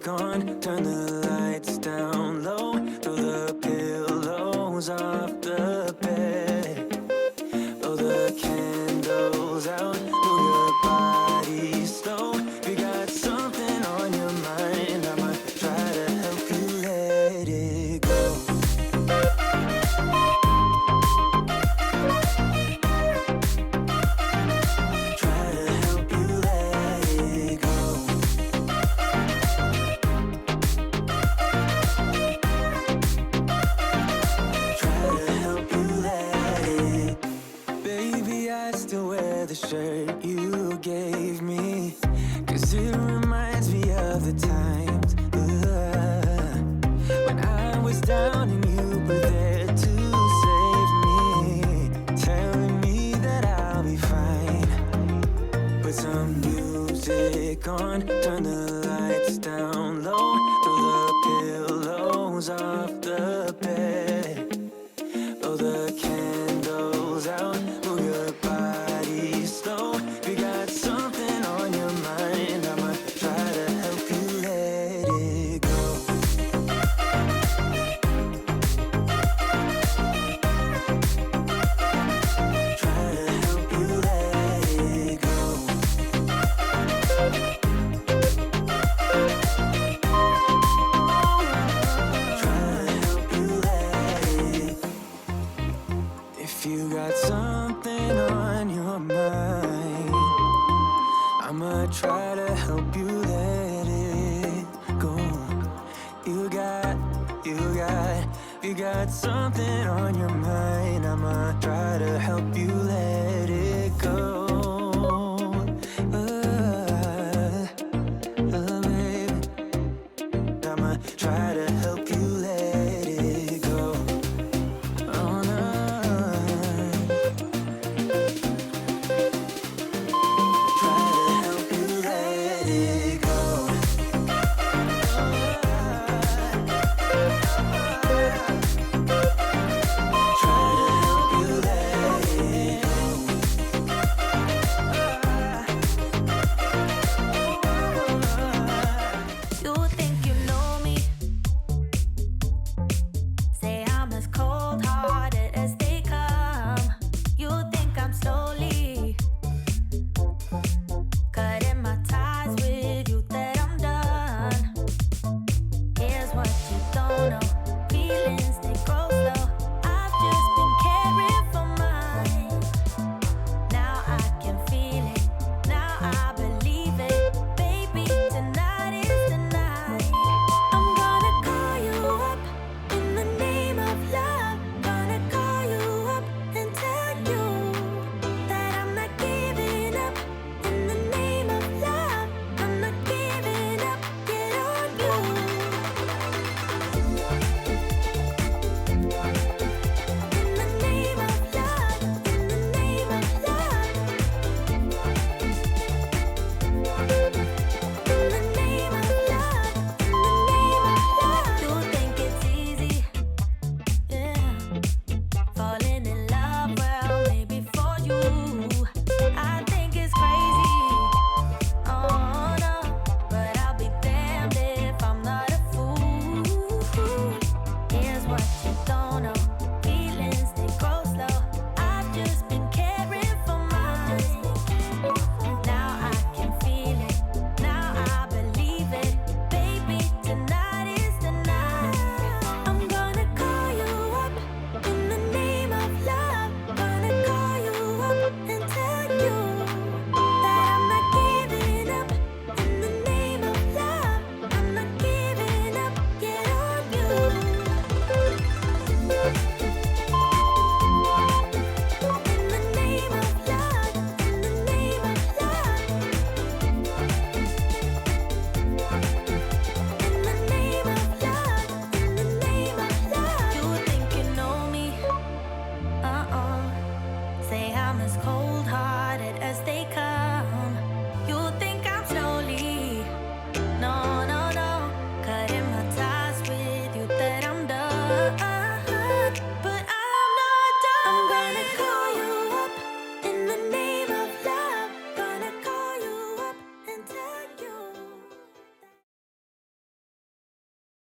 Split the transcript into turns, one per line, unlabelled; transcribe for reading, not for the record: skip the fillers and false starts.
music on, turn the lights down low, throw the pillows off the bed, blow the candles out, move your body slow. If you got something on your mind, I'ma try to help you let it go. Try to help you let it go. Try to help you let it. Baby, I still wear the shirt you gave me, 'cause it reminds me of the times when I was down and you were there to save me, telling me that I'll be fine. Put some music on, turn the lights down low, throw the pillows off the bed, blow the candles out, move your body slow. If you got something on your mind, I'ma try to help you let it go. Try to help you let it go. Try to help you let it. If you got something on your mind, I'ma try to help you let it go. You got something on your mind, I'ma try to help you let it go. Baby, I'ma try to help you let it go. Oh, no. Try to help you let it go. Try to help you let it go.
You think you know me? Say I'm as cold-hearted as they come. You think I'm slowly cutting my ties with you, that I'm done. Here's what you don't know. Feelings, they grow slow. I've just been caring for mine. Now I can feel it. Now I believe it. Baby, tonight is the night. I'm gonna call you up in the name of love. Gonna call you up and tell you that I'm not giving up. In the name of love, I'm not giving up. Get on you. In the name of love, in the name of love. In the name of love, in the name of love. You think it's easy, yeah, falling in love, well, maybe for you. I think it's crazy, oh no, but I'll be damned if I'm not a fool. Here's what you don't know. Feelings, they grow slow. I've just been caring for mine. Now I can feel it. Now I believe it. Baby, tonight is the night. I'm gonna call you up in the name of love. Gonna call you up and tell you that I'm not giving up. In the name of love, I'm not giving up. Get on you. In the name of love, in the name of love. In the name of love, in the name of love. You think you know me? Say I'm as cold